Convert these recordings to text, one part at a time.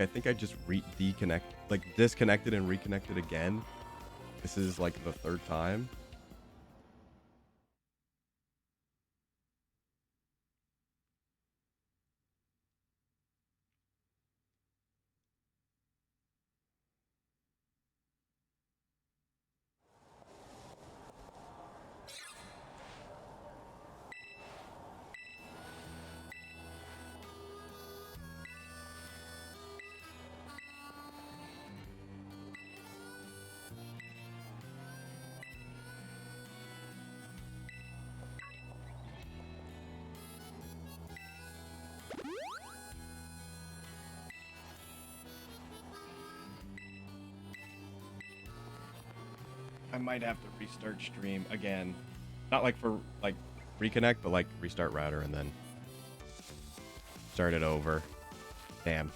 I think I just disconnected and reconnected again. This is like the third time. I might have to restart stream again. Not like for like reconnect, but like restart router and then start it over. Damn.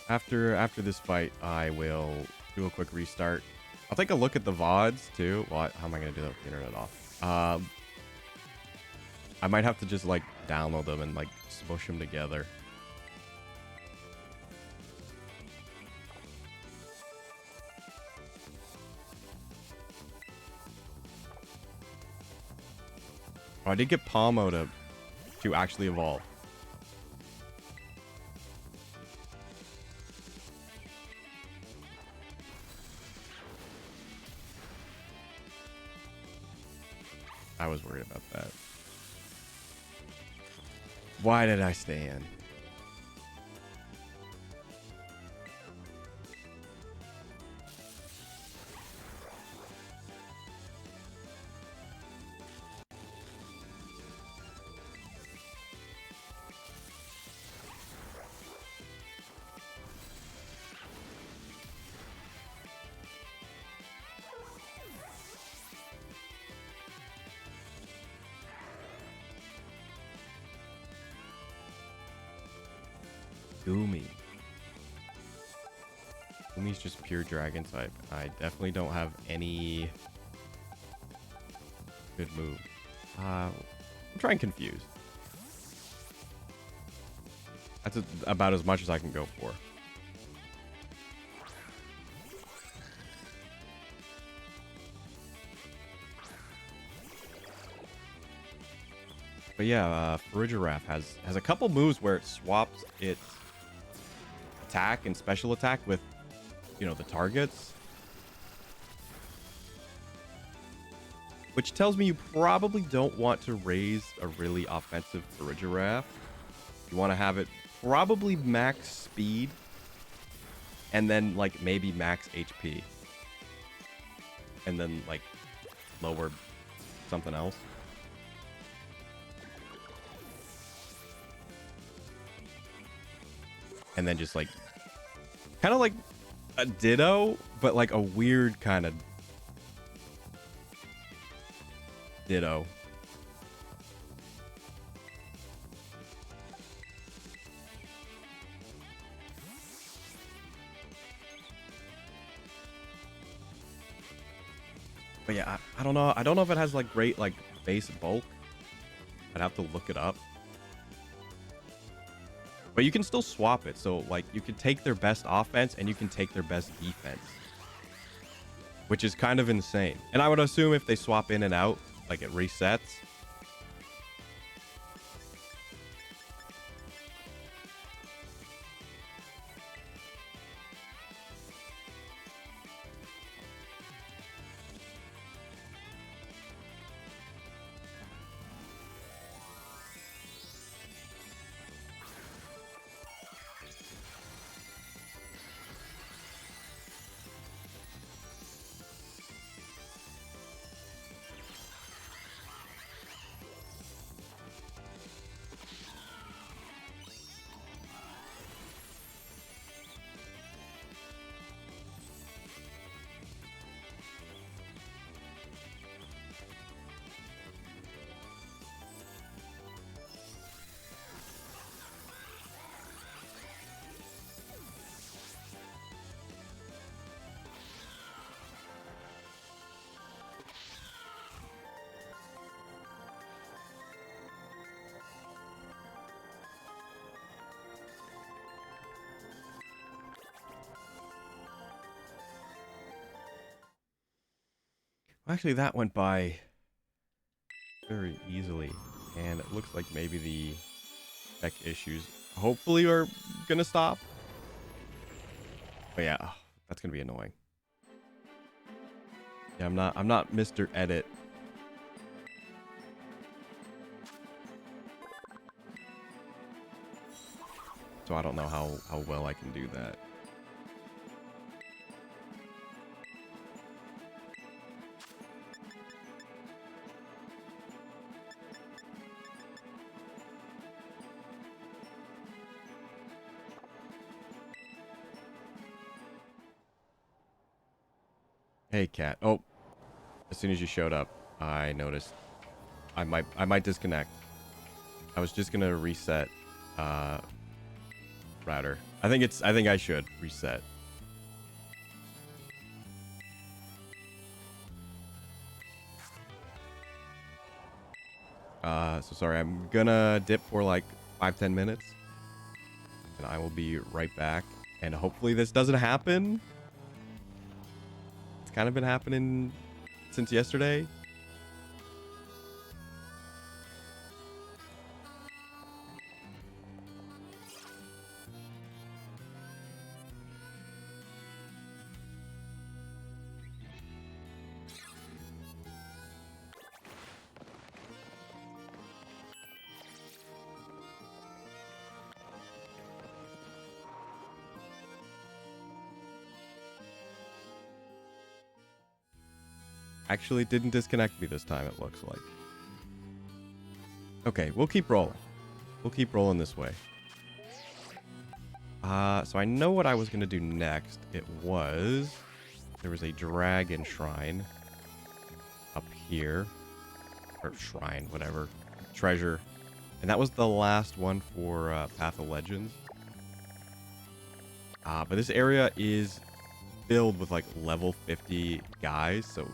After this fight, I will do a quick restart. I'll take a look at the VODs too. Well, how am I gonna do that with the internet off? I might have to just like download them and like smush them together. Oh, I did get Palmo to actually evolve. I was worried about that. Why did I stay in? Goomy. Goomy's just pure dragon type. I definitely don't have any good move. I'm trying Confuse. That's about as much as I can go for. But yeah, Farigiraf has a couple moves where it swaps its attack and special attack with, you know, the targets. Which tells me you probably don't want to raise a really offensive Farigiraf. You want to have it probably max speed and then like maybe max HP. And then like lower something else. And then just like kind of like a Ditto, but like a weird kind of Ditto. But yeah, I don't know. I don't know if it has like great like base bulk. I'd have to look it up. But you can still swap it. So like you can take their best offense and you can take their best defense. Which is kind of insane. And I would assume if they swap in and out, like it resets. Actually, that went by very easily. And it looks like maybe the tech issues hopefully are gonna stop. But yeah, that's gonna be annoying. Yeah, I'm not Mr. Edit. So I don't know how well I can do that. Hey, cat. Oh, as soon as you showed up, I noticed I might disconnect. I was just gonna reset router. I think I should reset. So sorry, I'm gonna dip for like 5-10 minutes. And I will be right back. And hopefully this doesn't happen. It's kind of been happening since yesterday. Actually didn't disconnect me this time, it looks like. Okay, we'll keep rolling. We'll keep rolling this way. So I know what I was going to do next. There was a dragon shrine up here. Or shrine, whatever. Treasure. And that was the last one for Path of Legends. But this area is filled with like level 50 guys, so it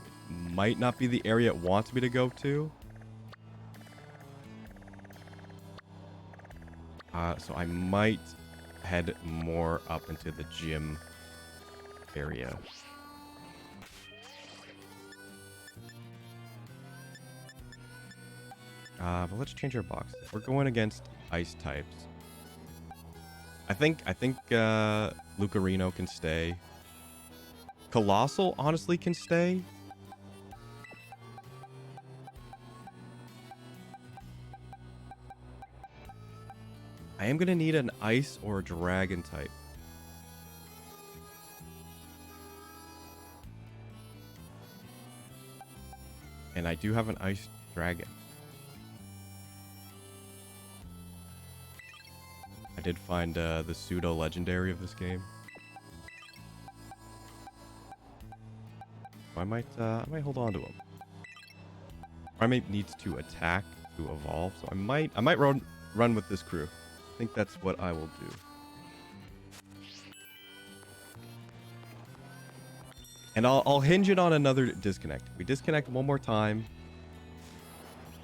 might not be the area it wants me to go to. So I might head more up into the gym area. But let's change our box. We're going against ice types. I think Lucarino can stay. Colossal honestly can stay. I am gonna need an ice or a dragon type. And I do have an ice dragon. I did find the pseudo legendary of this game. I might hold on to him. Primate needs to attack to evolve, so I might run with this crew. I think that's what I will do. And I'll hinge it on another disconnect. If we disconnect one more time,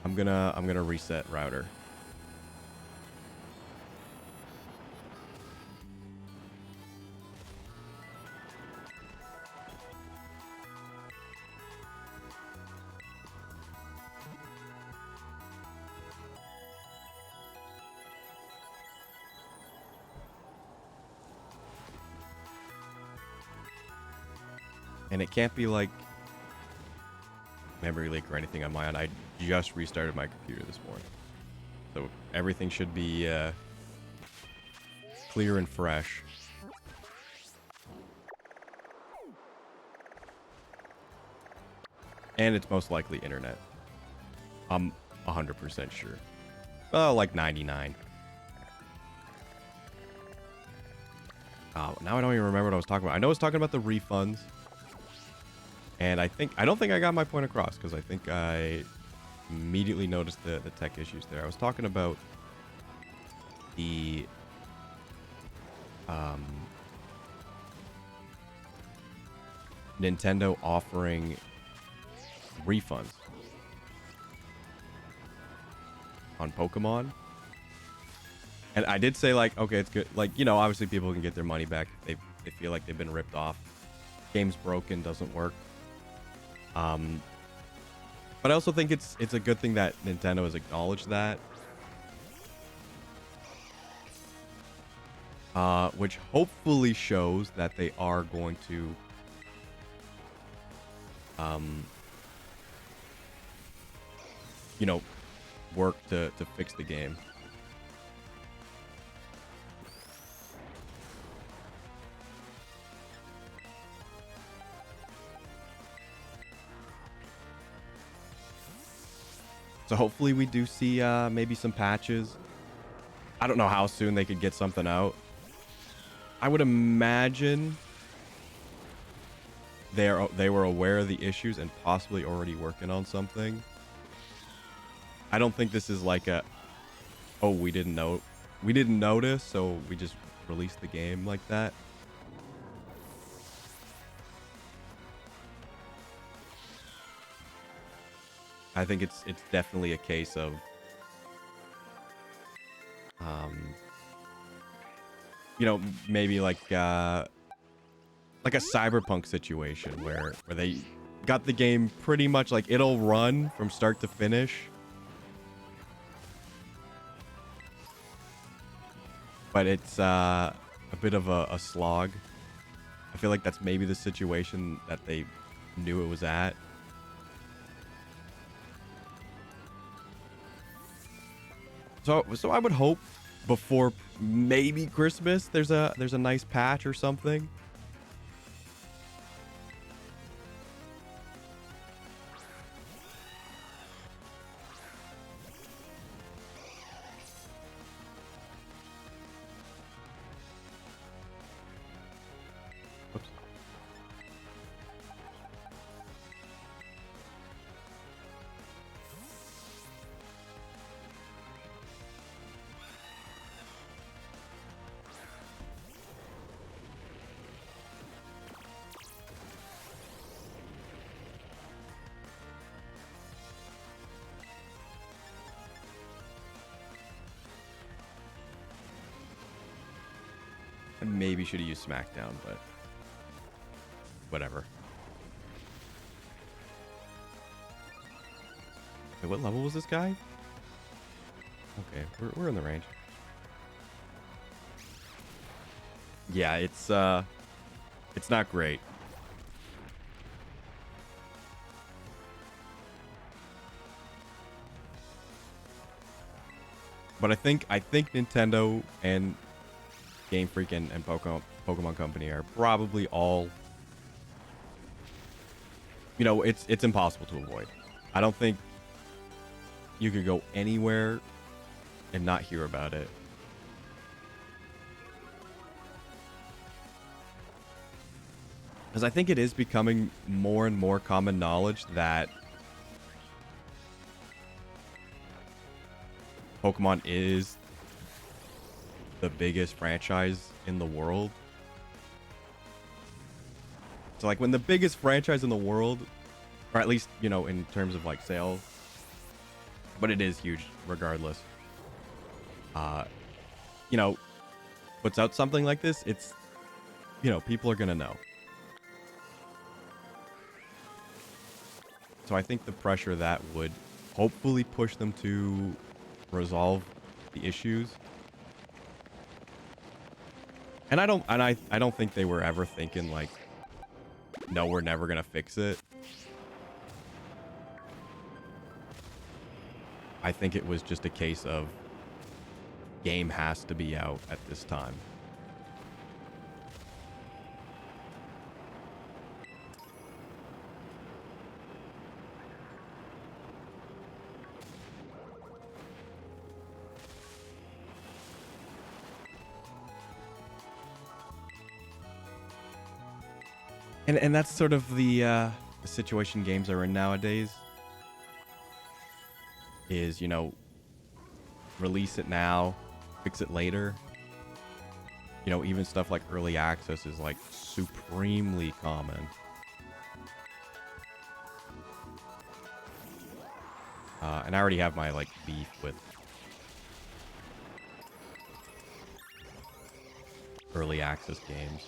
I'm gonna reset router. And it can't be like memory leak or anything on my end. I just restarted my computer this morning. So everything should be clear and fresh. And it's most likely internet. I'm 100% sure. Oh, like 99. Oh, now I don't even remember what I was talking about. I know I was talking about the refunds. And I don't think I got my point across because I think I immediately noticed the tech issues there. I was talking about the Nintendo offering refunds on Pokemon. And I did say like, okay, it's good. Like, you know, obviously people can get their money back if they feel like they've been ripped off. Game's broken, doesn't work. But I also think it's a good thing that Nintendo has acknowledged that, which hopefully shows that they are going to um, you know, work to fix the game. So hopefully we do see maybe some patches. I don't know how soon they could get something out. I would imagine they were aware of the issues and possibly already working on something. I don't think this is like a, oh, we didn't notice, so we just released the game like that. I think it's definitely a case of you know, maybe like a Cyberpunk situation where they got the game pretty much like it'll run from start to finish, but it's a bit of a slog. I feel like that's maybe the situation that they knew it was at. So I would hope before maybe Christmas there's a nice patch or something. Oops. I maybe should have used SmackDown, but whatever. Wait, what level was this guy? Okay, we're in the range. Yeah, it's not great. But I think Nintendo and Game Freak and Pokemon Company are probably all, you know, it's impossible to avoid. I don't think you could go anywhere and not hear about it. Because I think it is becoming more and more common knowledge that Pokemon is the biggest franchise in the world. So like when the biggest franchise in the world, or at least, you know, in terms of like sales, but it is huge regardless. You know, puts out something like this, it's, you know, people are going to know. So I think the pressure that would hopefully push them to resolve the issues. And I don't think they were ever thinking like, no, we're never going to fix it. I think it was just a case of game has to be out at this time. And that's sort of the situation games are in nowadays. Is, you know, release it now, fix it later. You know, even stuff like early access is like supremely common. And I already have my like beef with early access games.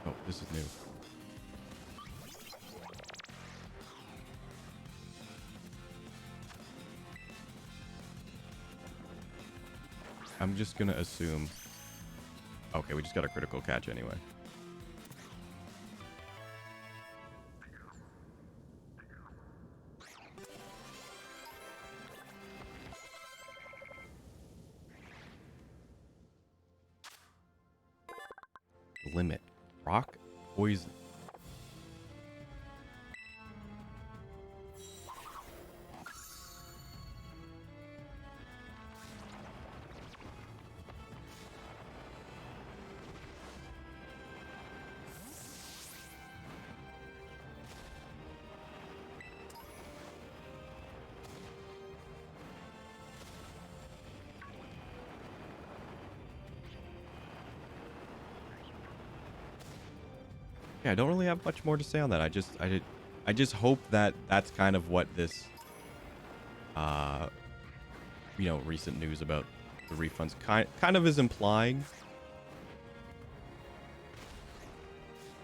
Oh, this is new. I'm just gonna assume. Okay, we just got a critical catch anyway. Limit. Rock poison. Yeah, I don't really have much more to say on that. I just hope that that's kind of what this, uh, recent news about the refunds kind of is implying.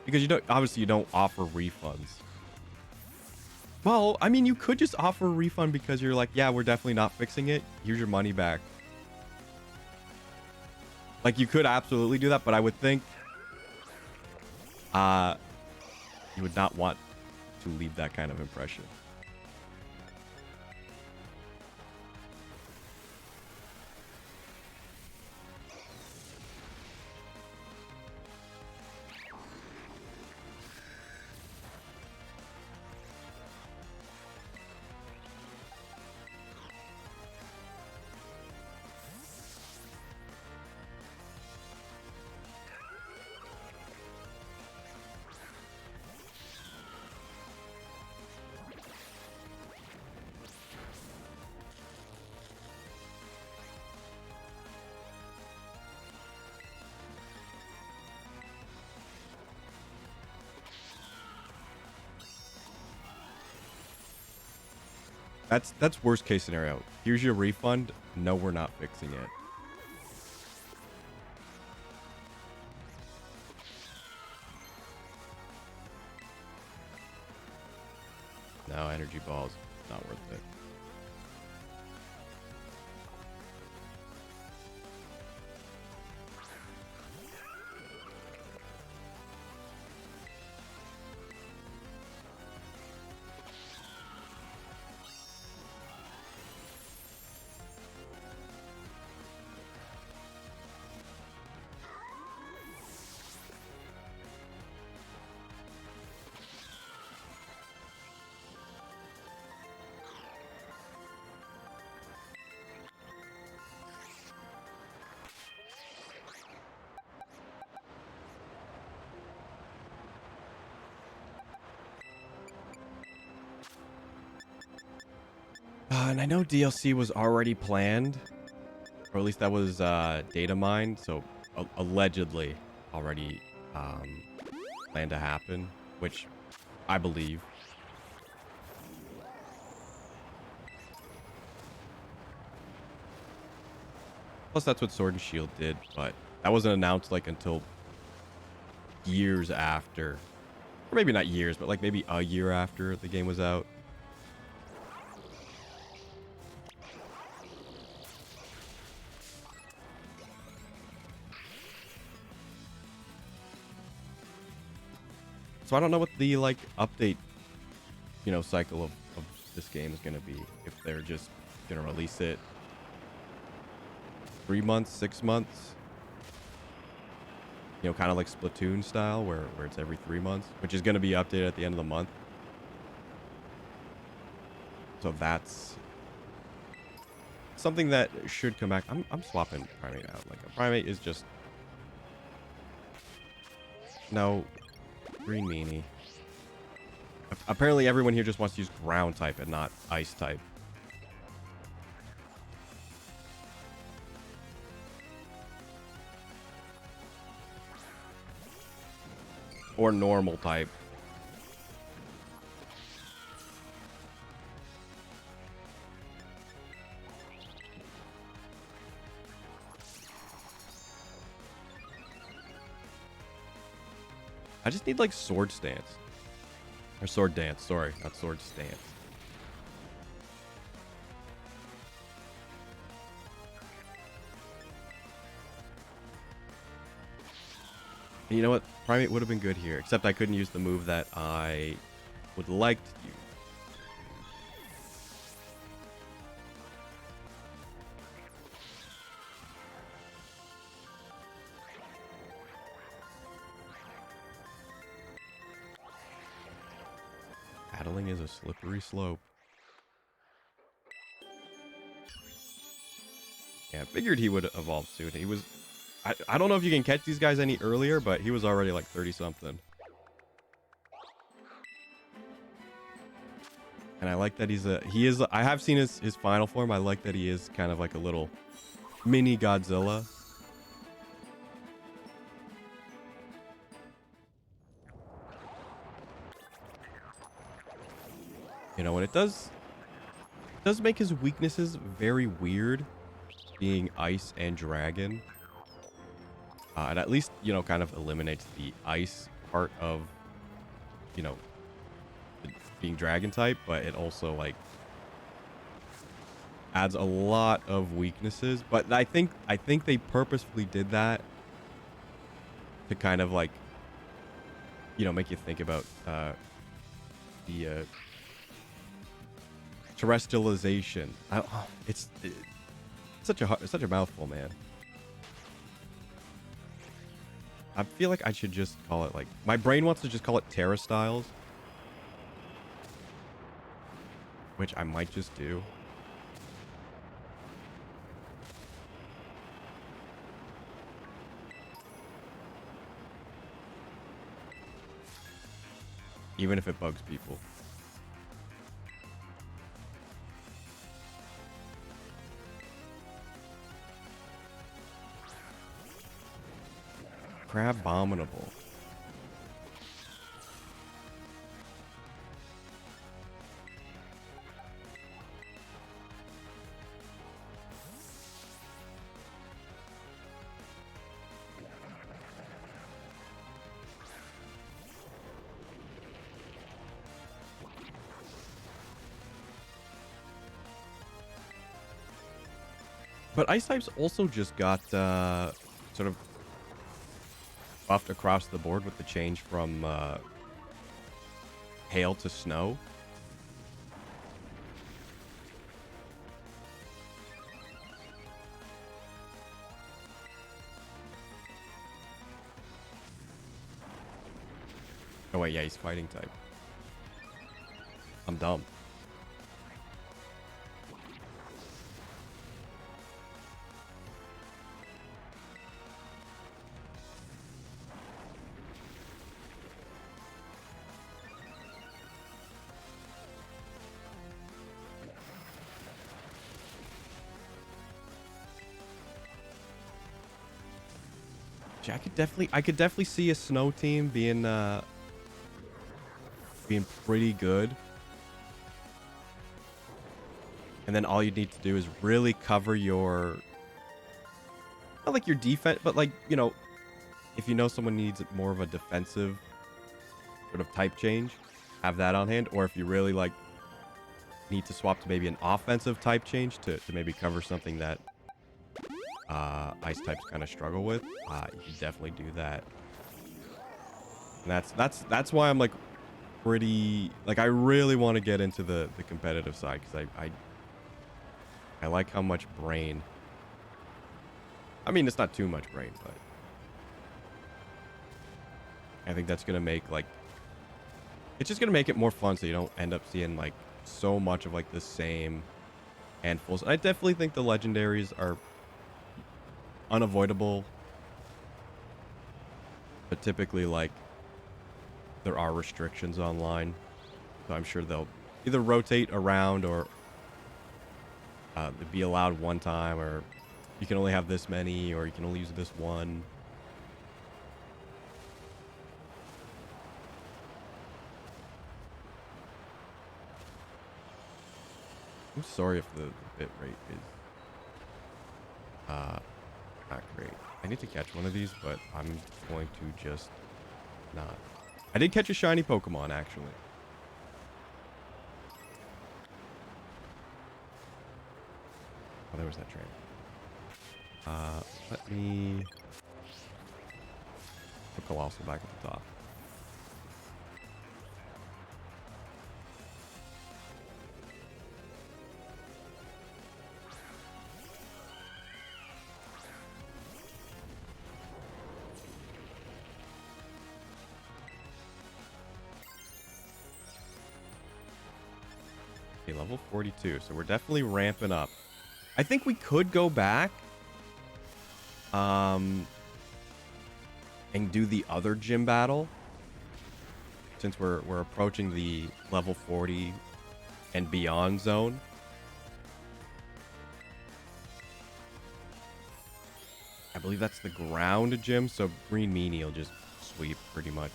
Because obviously you don't offer refunds. Well, I mean, you could just offer a refund because you're like, yeah, we're definitely not fixing it. Here's your money back. Like, you could absolutely do that, but I would think, you would not want to leave that kind of impression. That's worst case scenario. Here's your refund. No, we're not fixing it. No, energy balls, not worth it. And I know DLC was already planned, or at least that was data mined, so allegedly already planned to happen, which I believe. Plus, that's what Sword and Shield did, but that wasn't announced like until years after, or maybe not years, but like maybe a year after the game was out. So I don't know what the like update, cycle of this game is gonna be. If they're just gonna release it 3 months, 6 months, kind of like Splatoon style, where it's every 3 months, which is gonna be updated at the end of the month. So that's something that should come back. I'm swapping Primate out. Like, a Primate is just no. Green meanie. Apparently everyone here just wants to use ground type and not ice type. Or normal type. I just need like sword stance. Or sword dance, sorry, not sword stance. And you know what? Primate would have been good here, except I couldn't use the move that I would like to use. Battling is a slippery slope. Yeah, I figured he would evolve soon. He was... I don't know if you can catch these guys any earlier, but he was already like 30-something. And I like that he is... I have seen his final form. I like that he is kind of like a little mini Godzilla. You know, and it does make his weaknesses very weird, being ice and dragon. It at least, you know, kind of eliminates the ice part of, you know, being dragon type, but it also like adds a lot of weaknesses. But I think they purposefully did that to kind of like, you know, make you think about the terrestrialization. It's such a mouthful, man. I feel like I should just call it like... My brain wants to just call it Terra Styles. Which I might just do. Even if it bugs people. Crabominable. But ice types also just got sort of buffed across the board with the change from hail to snow. Oh wait, yeah, he's fighting type. I'm dumb. I could definitely see a snow team being pretty good. And then all you need to do is really cover your, not like your defense, but like, you know, if you know someone needs more of a defensive sort of type change, have that on hand. Or if you really like need to swap to maybe an offensive type change to maybe cover something that ice types kind of struggle with, you can definitely do that. And that's why I'm like pretty, like, I really want to get into the competitive side, because I like how much brain, I mean, it's not too much brain, but I think that's gonna make, like, it's just gonna make it more fun, so you don't end up seeing like so much of like the same handfuls. I definitely think the legendaries are unavoidable, but typically like there are restrictions online, so I'm sure they'll either rotate around or be allowed one time, or you can only have this many, or you can only use this one. I'm sorry if the bit rate is not great. I need to catch one of these, but I'm going to just not. I did catch a shiny Pokemon, actually. Oh, there was that train. Let me... Put Colossal back at the top. Okay, level 42. So we're definitely ramping up. I think we could go back and do the other gym battle since we're approaching the level 40 and beyond zone. I believe that's the ground gym, so Green Meanie will just sweep pretty much.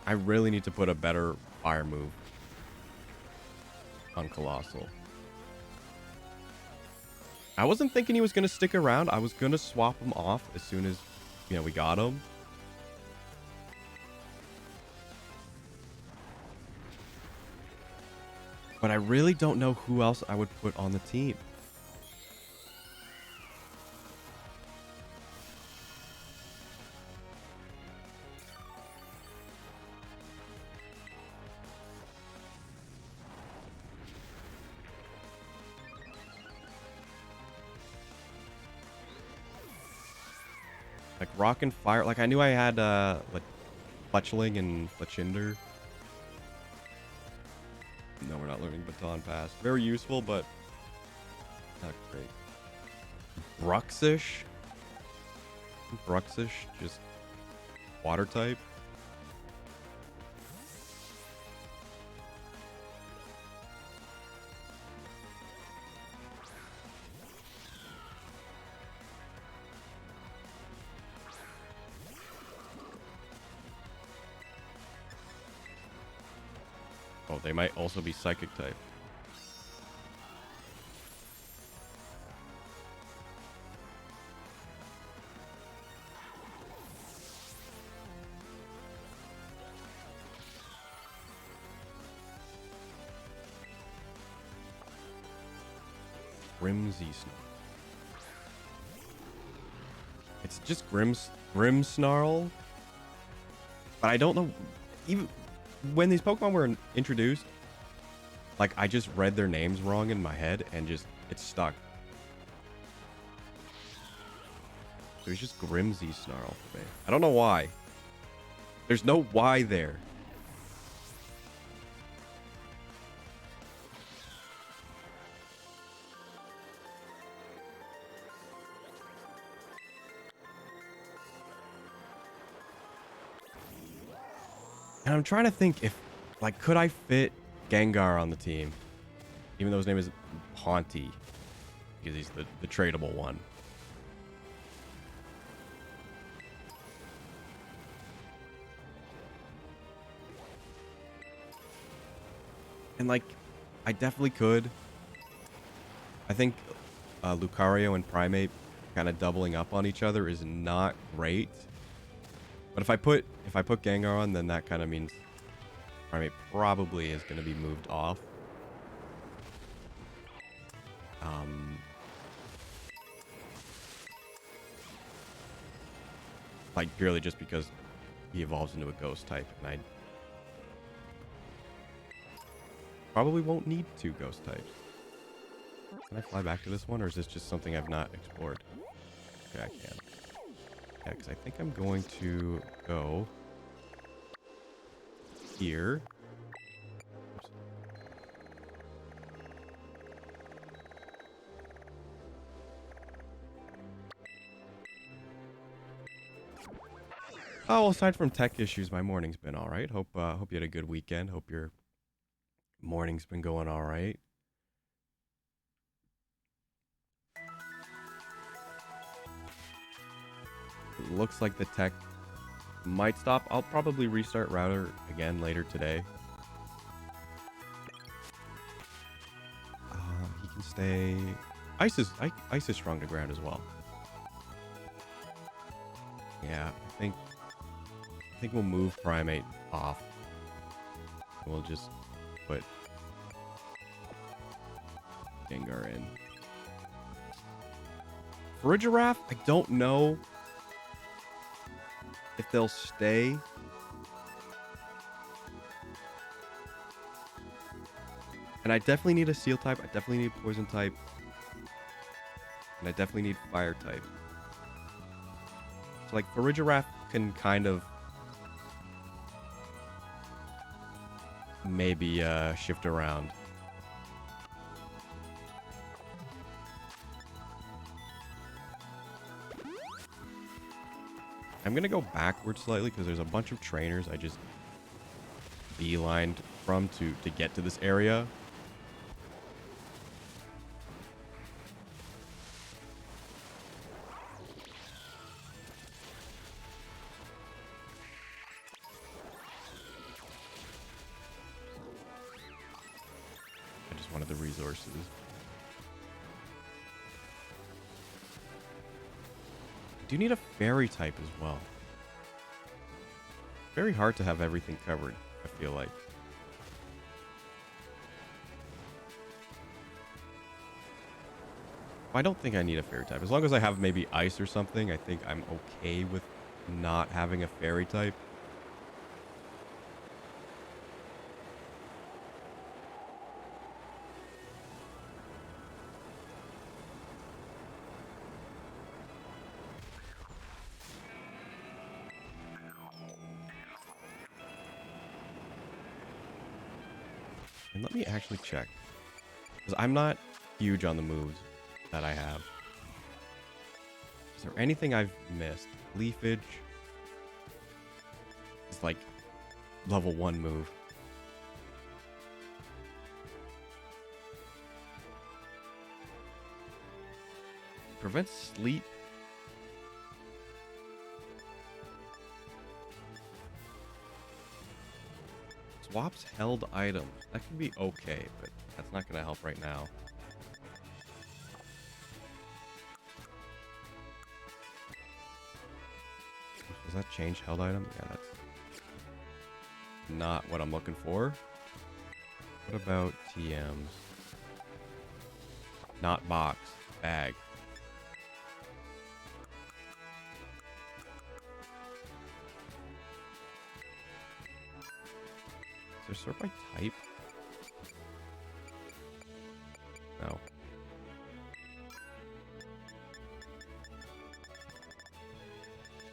I really need to put a better fire move on Colossal. I wasn't thinking he was going to stick around. I was going to swap him off as soon as, we got him. But I really don't know who else I would put on the team. Like Rock and Fire. Like I knew I had like Fletchling and Fletchinder. No, we're not learning Baton Pass. Very useful, but not great. Bruxish. Bruxish, just water type. Oh, they might also be psychic type. Grimsy Snarl. It's just Grim Snarl. But I don't know. Even when these Pokemon were introduced, like I just read their names wrong in my head and just it's stuck. So it's just Grimsy Snarl for me. I don't know why. There's no why there. And I'm trying to think if, like, could I fit Gengar on the team? Even though his name is Haunty. Because he's the tradable one. And, like, I definitely could. I think Lucario and Primeape kind of doubling up on each other is not great. But if I put Gengar on, then that kind of means Primeape probably is going to be moved off. Like purely just because he evolves into a ghost type, and I probably won't need 2 ghost types. Can I fly back to this one, or is this just something I've not explored? Okay, I can. Yeah, because I think I'm going to go here. Oops. Oh, well, aside from tech issues, my morning's been all right. Hope you had a good weekend. Hope your morning's been going all right. It looks like the tech Might stop. I'll probably restart router again later today. He can stay. Ice is strong to ground as well. Yeah, I think we'll move Primate off. We'll just put Gengar in. Farigiraf, I don't know if they'll stay. And I definitely need a Steel type. I definitely need Poison type. And I definitely need Fire type. So, like, Farigiraf can kind of maybe shift around. I'm going to go backwards slightly because there's a bunch of trainers I just beelined from to get to this area. I just wanted the resources. I do need a Fairy type as well. Very hard to have everything covered, I feel like. I don't think I need a Fairy type. As long as I have maybe Ice or something, I think I'm okay with not having a Fairy type. And let me actually check. Because I'm not huge on the moves that I have. Is there anything I've missed? Leafage is like level 1 move. Prevents sleep. Swaps held items. That can be okay, but that's not going to help right now. Does that change held item? Yeah, that's not what I'm looking for. What about TMs? Not box. Bag. Is there sort by type? No.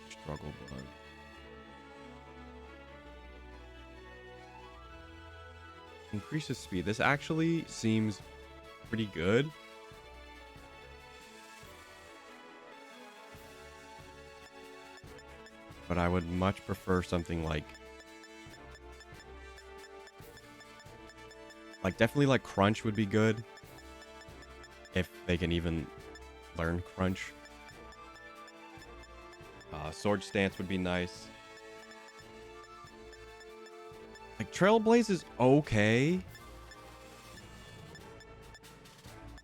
Struggle blood. Increases speed. This actually seems pretty good. But I would much prefer something like definitely like Crunch would be good. If they can even learn Crunch. Sword Stance would be nice. Like Trailblaze is okay.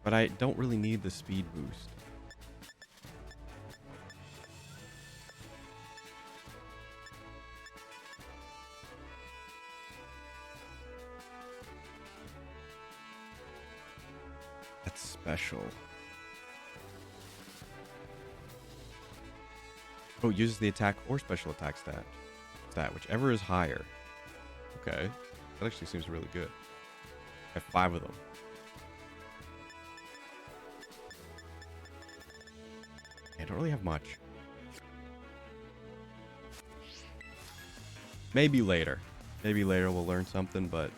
But I don't really need the speed boost. That's special. Oh, uses the attack or special attack stat, whichever is higher. Okay. That actually seems really good. I have 5 of them. I don't really have much. Maybe later. Maybe later we'll learn something, but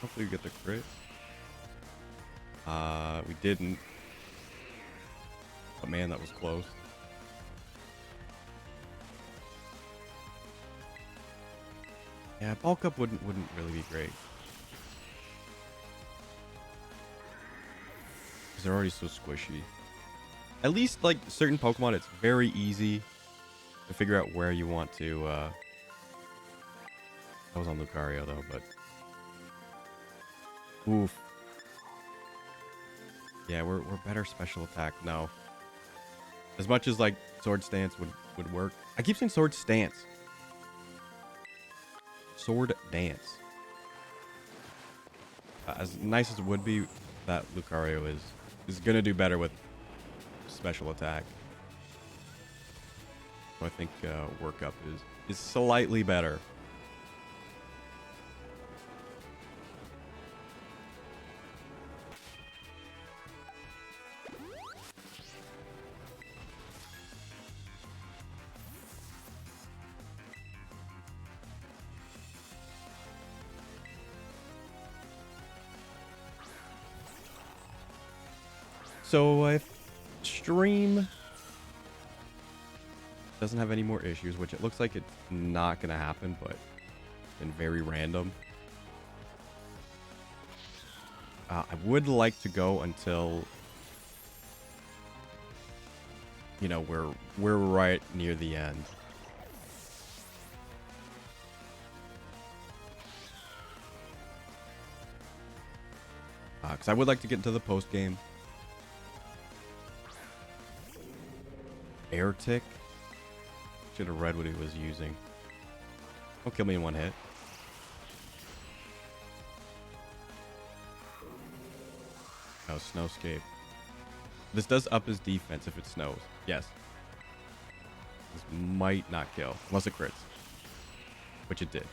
Hopefully we get the crit. We didn't. But man, that was close. Yeah, bulk up wouldn't really be great. Because they're already so squishy. At least, like, certain Pokemon, it's very easy to figure out where you want to, That was on Lucario, though, but... Oof. Yeah, we're better special attack now. As much as, like, Sword Stance would work. I keep saying Sword Stance. Sword Dance. As nice as it would be, that Lucario is gonna do better with special attack. So I think workup is slightly better. So if stream doesn't have any more issues, which it looks like it's not gonna happen, but been very random. I would like to go until, you know, we're right near the end. Because I would like to get into the post game. Air tick. Should have read what he was using. Don't kill me in one hit. Oh, Snowscape. This does up his defense if it snows. Yes. This might not kill. Unless it crits. Which it did.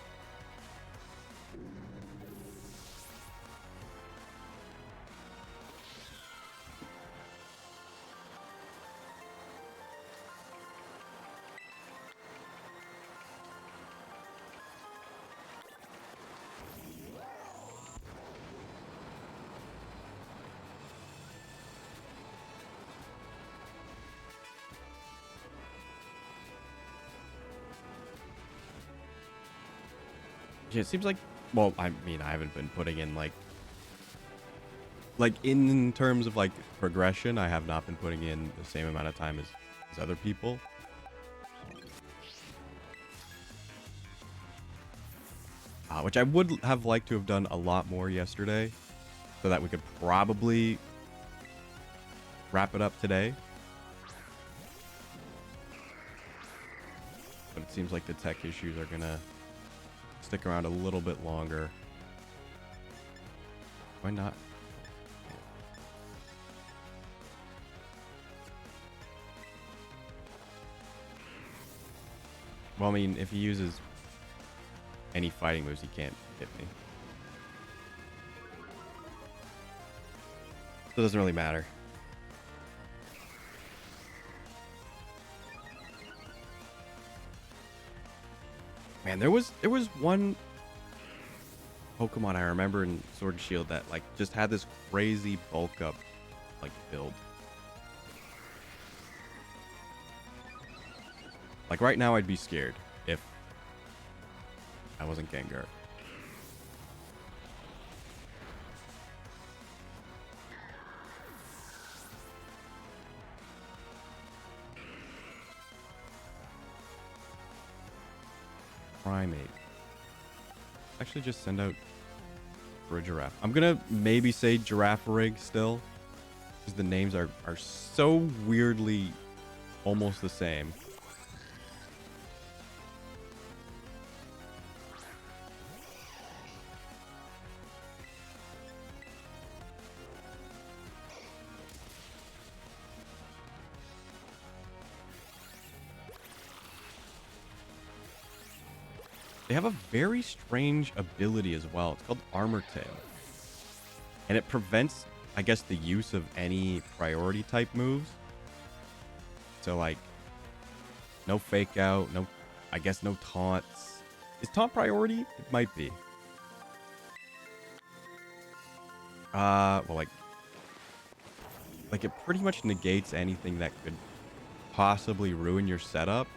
Yeah, it seems like, well, I mean, I haven't been putting in like in terms of like progression, I have not been putting in the same amount of time as other people. Which I would have liked to have done a lot more yesterday so that we could probably wrap it up today. But it seems like the tech issues are gonna stick around a little bit longer. Why not? Well, I mean, if he uses any fighting moves, he can't hit me. So it doesn't really matter. Man, there was one Pokemon I remember in Sword and Shield that like just had this crazy bulk up like build. Like right now I'd be scared if I wasn't Gengar. Primate. Actually just send out for a giraffe. I'm gonna maybe say Girafarig still. Because the names are so weirdly almost the same. They have a very strange ability as well. It's called Armor Tail. And it prevents, I guess, the use of any priority type moves. So, like, no fake out, no, I guess, no taunts. Is taunt priority? It might be. Well, like it pretty much negates anything that could possibly ruin your setup.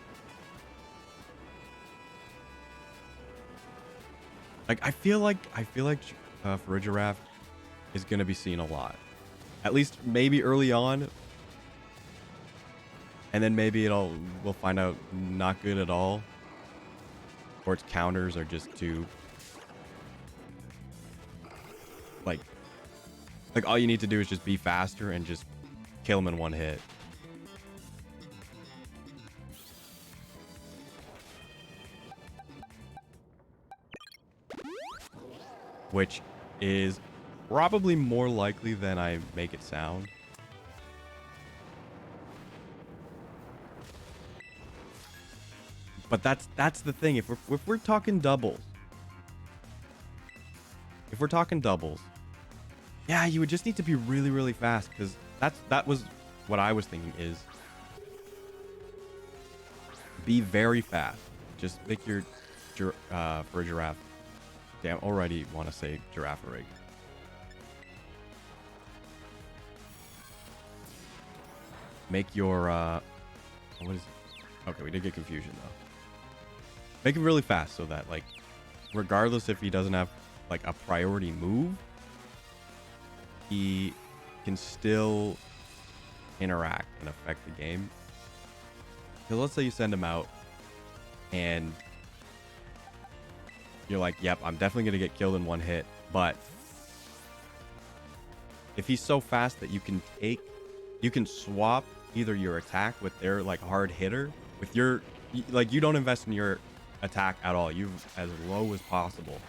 Like I feel like Farigiraf is gonna be seen a lot. At least maybe early on, and then maybe we'll find out not good at all, or its counters are just too like all you need to do is just be faster and just kill him in one hit. Which is probably more likely than I make it sound. But that's the thing. If we're talking doubles, yeah, you would just need to be really, really fast, because that was what I was thinking is be very fast. Just make your for a giraffe. Damn, already want to say giraffe rig. Make your what is it? Okay, we did get confusion though. Make it really fast so that, like, regardless if he doesn't have like a priority move, he can still interact and affect the game. Because let's say you send him out and you're like, yep, I'm definitely going to get killed in one hit. But if he's so fast that you can swap either your attack with their like hard hitter with your, like, you don't invest in your attack at all. You as low as possible.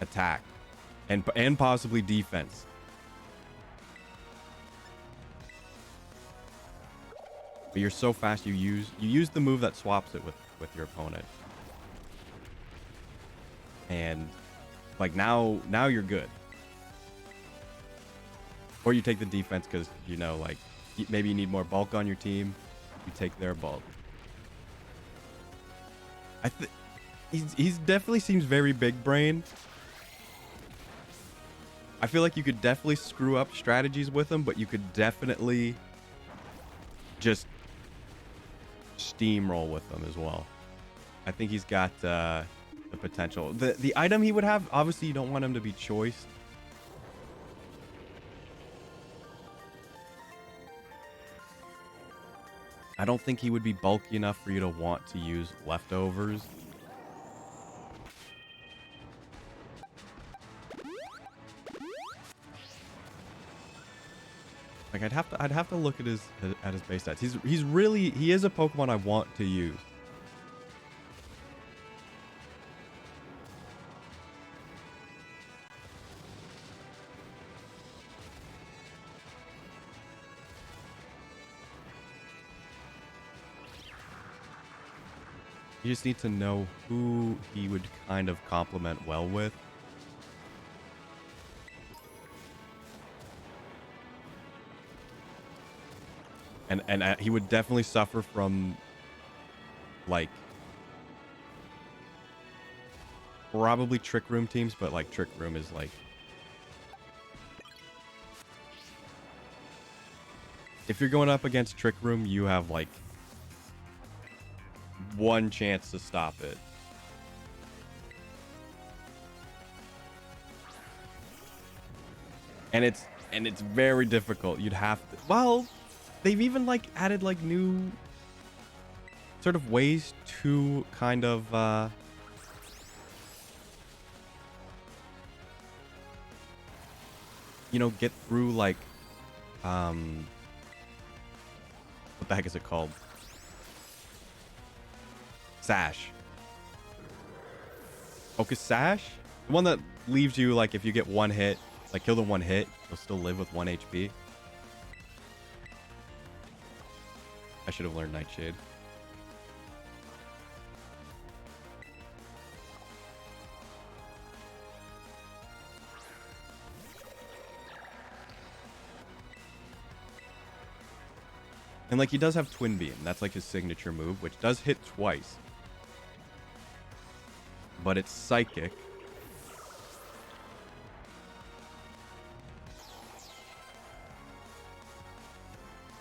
Attack and possibly defense. But you're so fast, you use the move that swaps it with your opponent. And like now you're good. Or you take the defense because, you know, like maybe you need more bulk on your team. You take their bulk. He's definitely seems very big brain. I feel like you could definitely screw up strategies with him, but you could definitely just steamroll with them as well. I think he's got the potential. The item he would have, obviously you don't want him to be choiced. I don't think he would be bulky enough for you to want to use leftovers. Like I'd have to look at his base stats. He is a Pokemon I want to use. You just need to know who he would kind of complement well with. And he would definitely suffer from, like, probably Trick Room teams, but like Trick Room is like, if you're going up against Trick Room, you have like one chance to stop it. And it's very difficult. You'd have to, well, they've even like added like new sort of ways to kind of you know, get through like what the heck is it called? Sash. Focus Sash? The one that leaves you, like, if you get one hit, like kill them one hit, you'll still live with 1 HP. I should have learned Nightshade. And like he does have Twin Beam. That's like his signature move, which does hit twice. but it's psychic.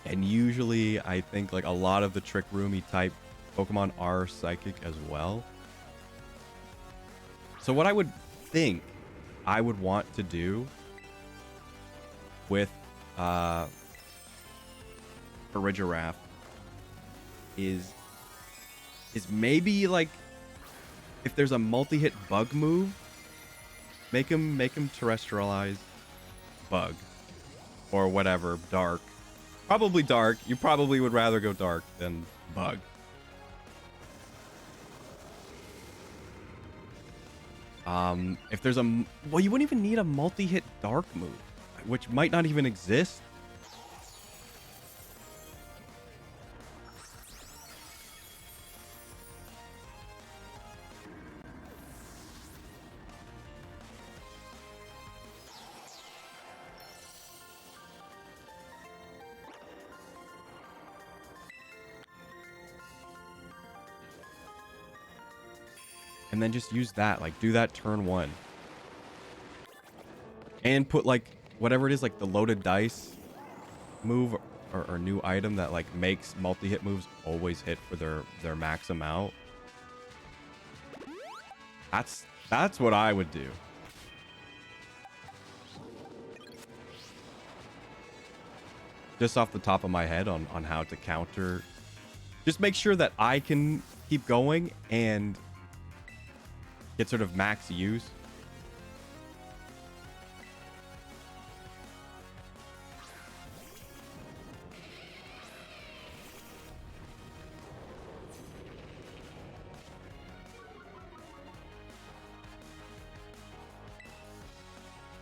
And usually, I think like a lot of the Trick Roomy type Pokemon are psychic as well. So what I would think I would want to do with Farigiraf is maybe like if there's a multi-hit bug move, make him terrestrialize bug or whatever, dark. Probably dark. You probably would rather go dark than bug. If there's a... Well, you wouldn't even need a multi-hit dark move, which might not even exist. And then just use that. Like, do that turn 1. And put, like, whatever it is, like the loaded dice move or new item that, like, makes multi-hit moves always hit for their max amount. That's what I would do. Just off the top of my head on how to counter. Just make sure that I can keep going and get sort of max use.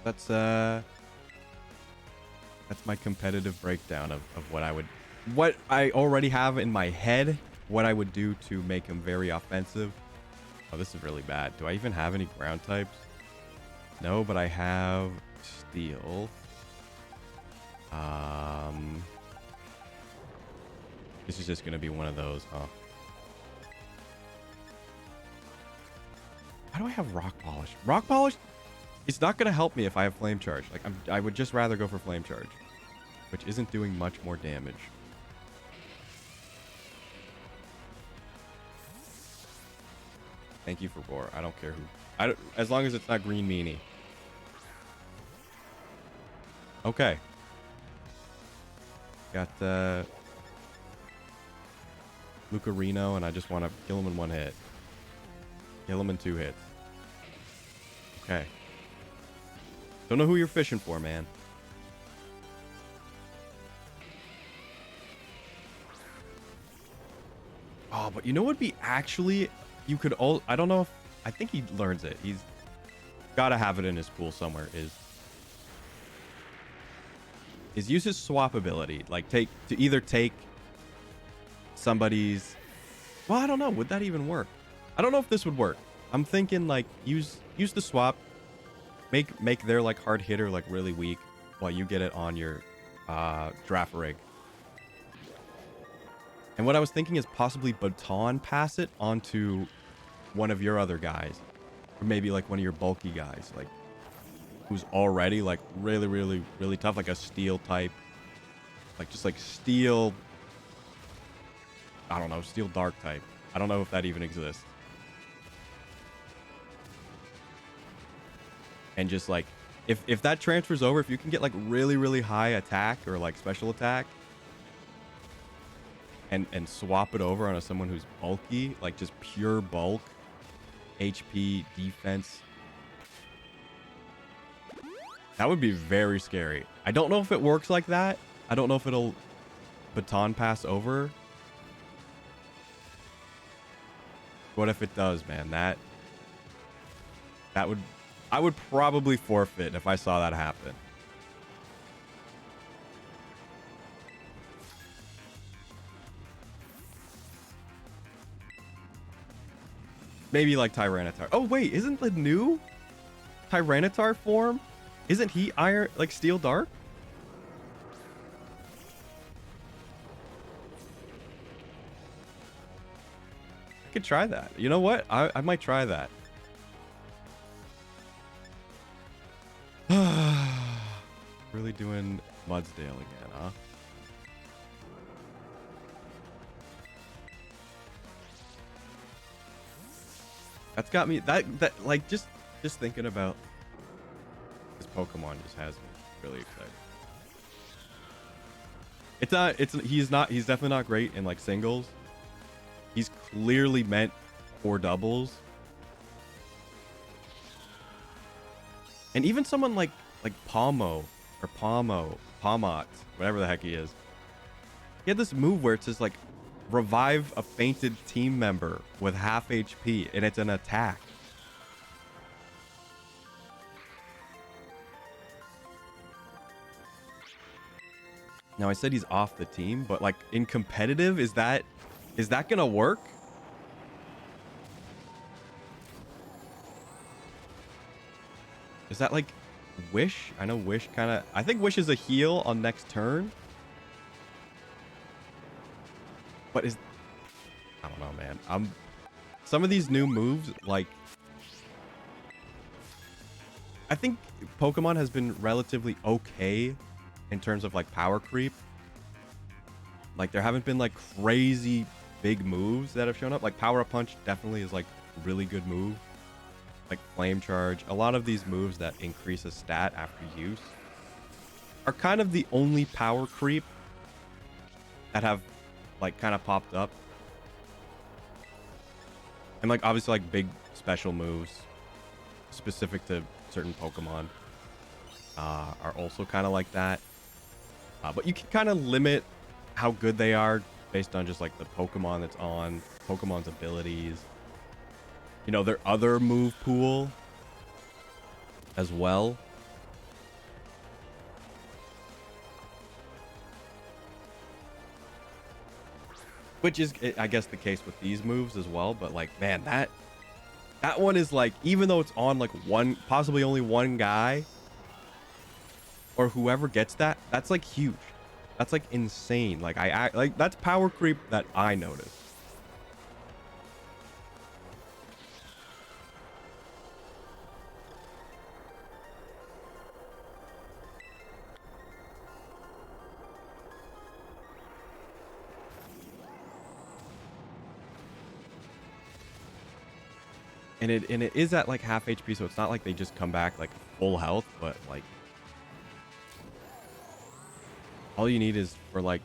That's my competitive breakdown of what I already have in my head, what I would do to make him very offensive. Oh, this is really bad. Do I even have any ground types? No, but I have steel. This is just gonna be one of those, huh? How do I have rock polish? Rock polish? It's not gonna help me if I have flame charge. Like I would just rather go for flame charge, which isn't doing much more damage. Thank you for Roar. I don't care who. As long as it's not Green Meanie. Okay. Got Lucarino, and I just want to kill him in 1 hit. Kill him in 2 hits. Okay. Don't know who you're fishing for, man. Oh, but you know what would be actually... You could all... I don't know if... I think he learns it. He's got to have it in his pool somewhere. Is use his swap ability. Like, either take somebody's... Well, I don't know. Would that even work? I don't know if this would work. I'm thinking, like, use the swap. Make their, like, hard hitter, like, really weak while you get it on your draft rig. And what I was thinking is possibly baton pass it onto one of your other guys. Or maybe, like, one of your bulky guys. Like, who's already, like, really, really, really tough. Like a steel type. Like, just, like, steel... I don't know. Steel dark type. I don't know if that even exists. And just, like... If that transfers over, if you can get, like, really, really high attack or, like, special attack... And swap it over onto someone who's bulky, like just pure bulk, HP, defense. That would be very scary. I don't know if it works like that. I don't know if it'll baton pass over. What if it does, man? That would... I would probably forfeit if I saw that happen. Maybe like Tyranitar. Oh, wait, isn't the new Tyranitar form? Isn't he iron, like steel dark? I could try that. You know what? I might try that. Really doing Mudsdale again, huh? That's got me that like just thinking about this Pokemon just has me really excited. He's definitely not great in like singles. He's clearly meant for doubles. And even someone like Palmo or Palmot, whatever the heck he is. He had this move where it says like revive a fainted team member with half HP and it's an attack. Now I said he's off the team, but like in competitive, is that gonna work? Is that like Wish? I know Wish kind of... I think Wish is a heal on next turn. But is... I don't know, man. Some of these new moves, like... I think Pokemon has been relatively okay in terms of like power creep. Like there haven't been like crazy big moves that have shown up. Like Power Up Punch definitely is like a really good move. Like Flame Charge. A lot of these moves that increase a stat after use are kind of the only power creep that have like kind of popped up. And like obviously like big special moves specific to certain Pokemon are also kind of like that. But you can kind of limit how good they are based on just like the Pokemon that's on, Pokemon's abilities. You know, their other move pool as well. Which is, I guess, the case with these moves as well. But like, man, that one is like, even though it's on like one, possibly only one guy, or whoever gets that, that's like huge. That's like insane. Like I like that's power creep that I noticed. And it is at like half HP, so it's not like they just come back like full health, but like all you need is for like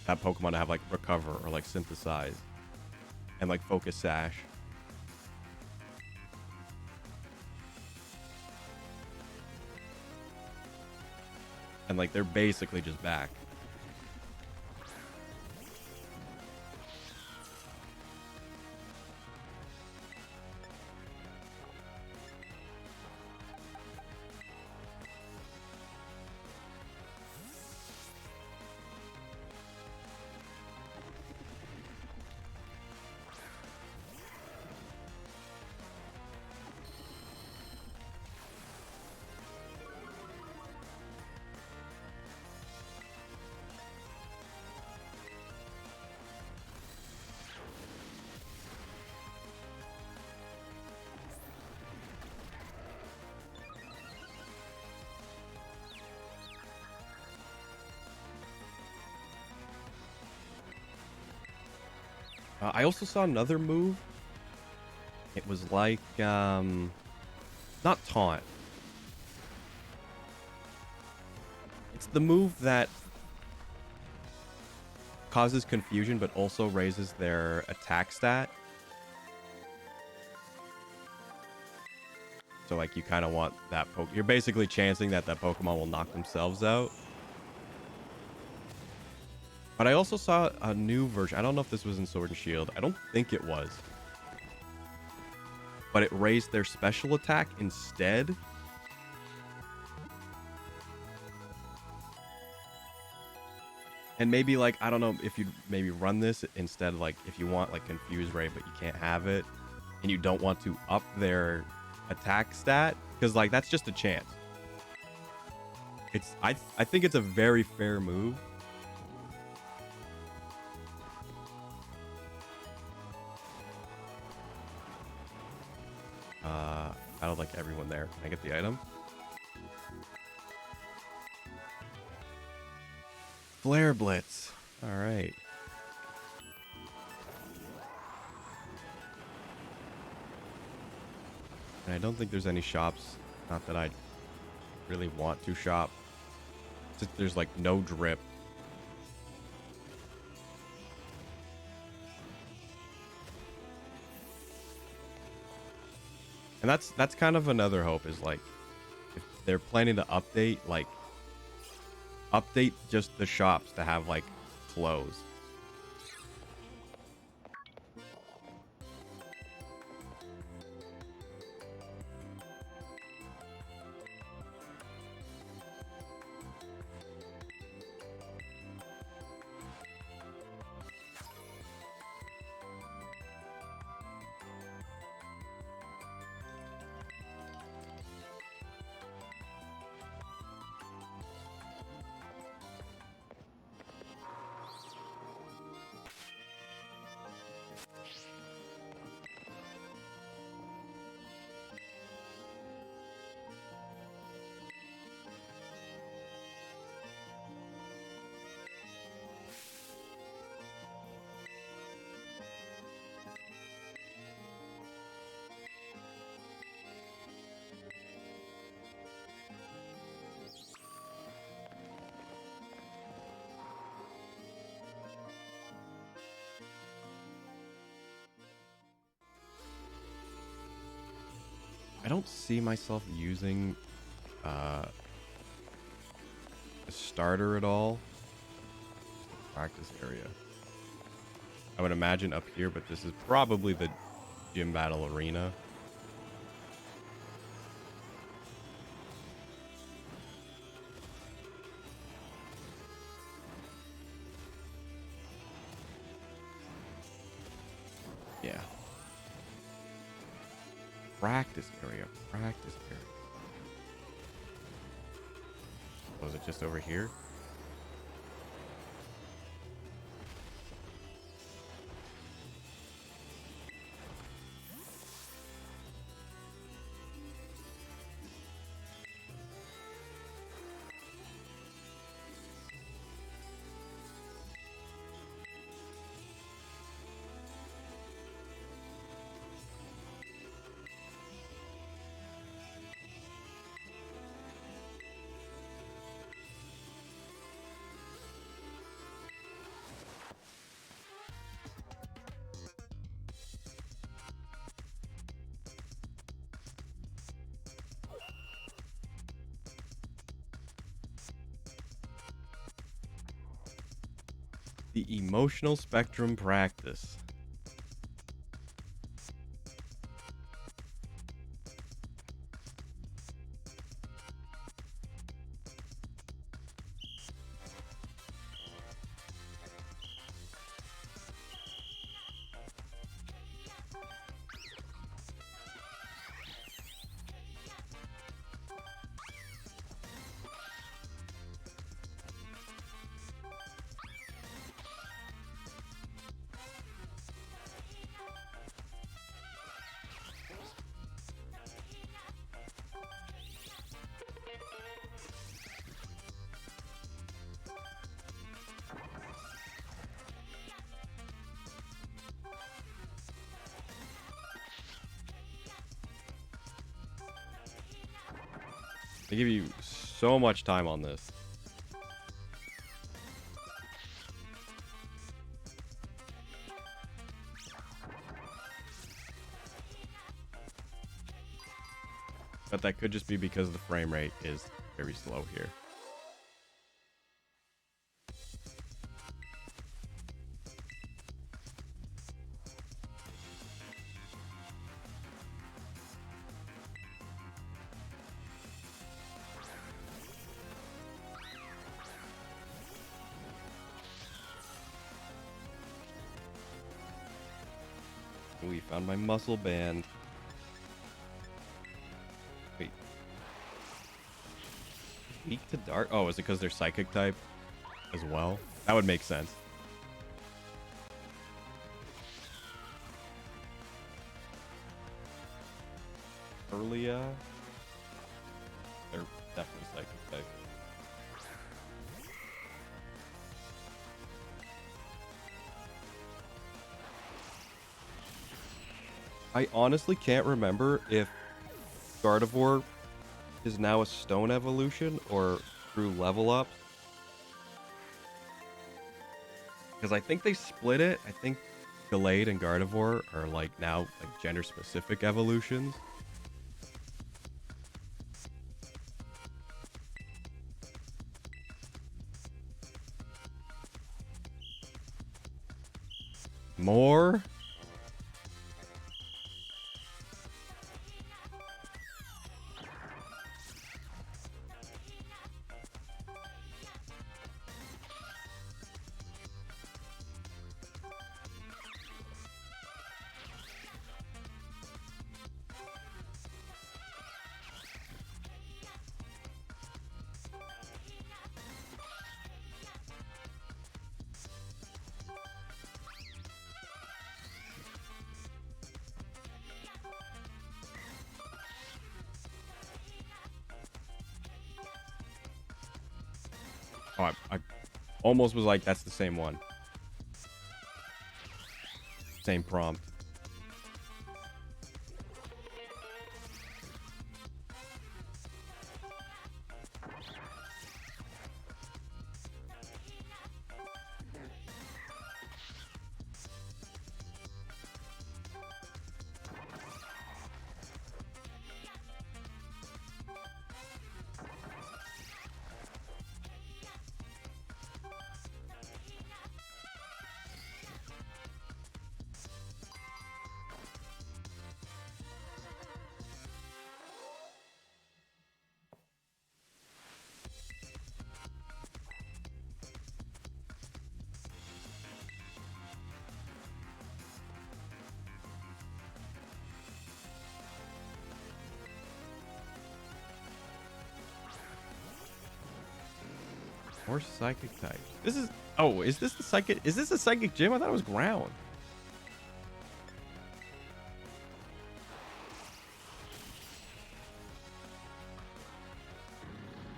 that Pokemon to have like recover or like synthesize and like focus sash. And like they're basically just back. I also saw another move. It was like, not taunt. It's the move that causes confusion, but also raises their attack stat. So like you kind of want that you're basically chancing that Pokemon will knock themselves out. But I also saw a new version. I don't know if this was in Sword and Shield. I don't think it was. But it raised their special attack instead. And maybe like, I don't know if you'd maybe run this instead, like if you want like Confuse Ray, but you can't have it. And you don't want to up their attack stat. Because like, that's just a chance. I think it's a very fair move. Out of like everyone there. Can I get the item? Flare Blitz. All right. And I don't think there's any shops. Not that I really want to shop. Since there's like no drip. And that's kind of another hope is like if they're planning to update, like update just the shops to have like clothes. I don't see myself using a starter at all. Practice area. I would imagine up here, but this is probably the gym battle arena. Yeah. Practice area. Practice area. Was it just over here? The emotional spectrum practice. They give you so much time on this. But that could just be because the frame rate is very slow here. We found my muscle band. Wait. Weak to dark? Oh, is it because they're psychic type as well? That would make sense. Earlia. They're definitely psychic type. I honestly can't remember if Gardevoir is now a stone evolution or through level ups. Because I think they split it. I think Gallade and Gardevoir are like now like gender specific evolutions. More? Oh, I almost was like, that's the same one. Same prompt. More psychic type. This is... Oh, is this the psychic... Is this a psychic gym? I thought it was ground.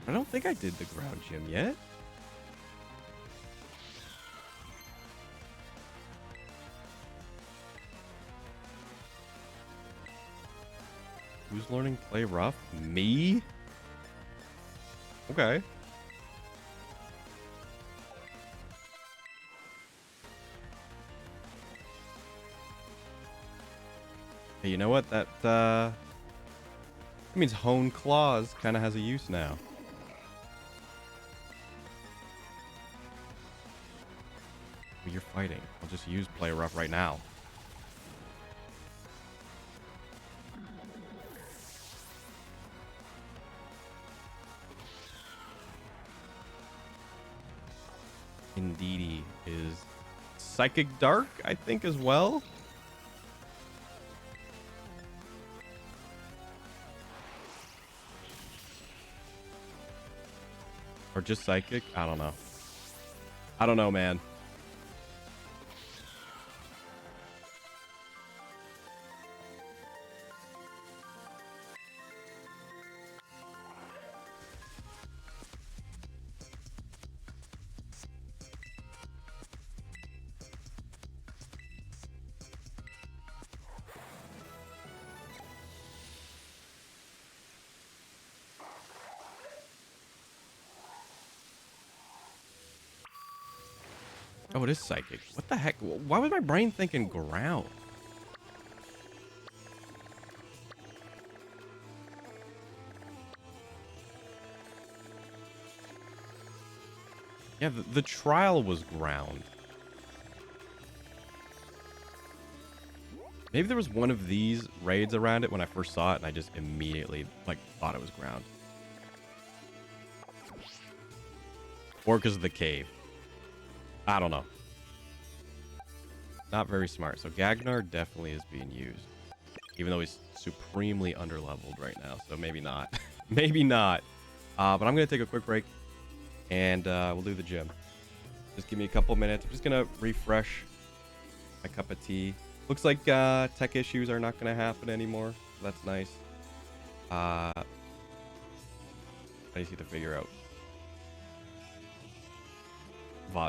I don't think I did the ground gym yet. Who's learning play rough? Me? Okay. Hey, you know what? That means Hone Claws kind of has a use now. Well, you're fighting. I'll just use play rough right now. Indeedee is Psychic Dark, I think, as well. Or just Psychic? I don't know. I don't know, man. Oh, it is Psychic. What the heck? Why was my brain thinking ground? Yeah, the trial was ground. Maybe there was one of these raids around it when I first saw it, and I just immediately, like, thought it was ground. Or because of the cave. I don't know. Not very smart. So Gagnar definitely is being used. Even though he's supremely underleveled right now. So maybe not. Maybe not. But I'm going to take a quick break. And we'll do the gym. Just give me a couple minutes. I'm just going to refresh my cup of tea. Looks like tech issues are not going to happen anymore. So that's nice. I just need to figure out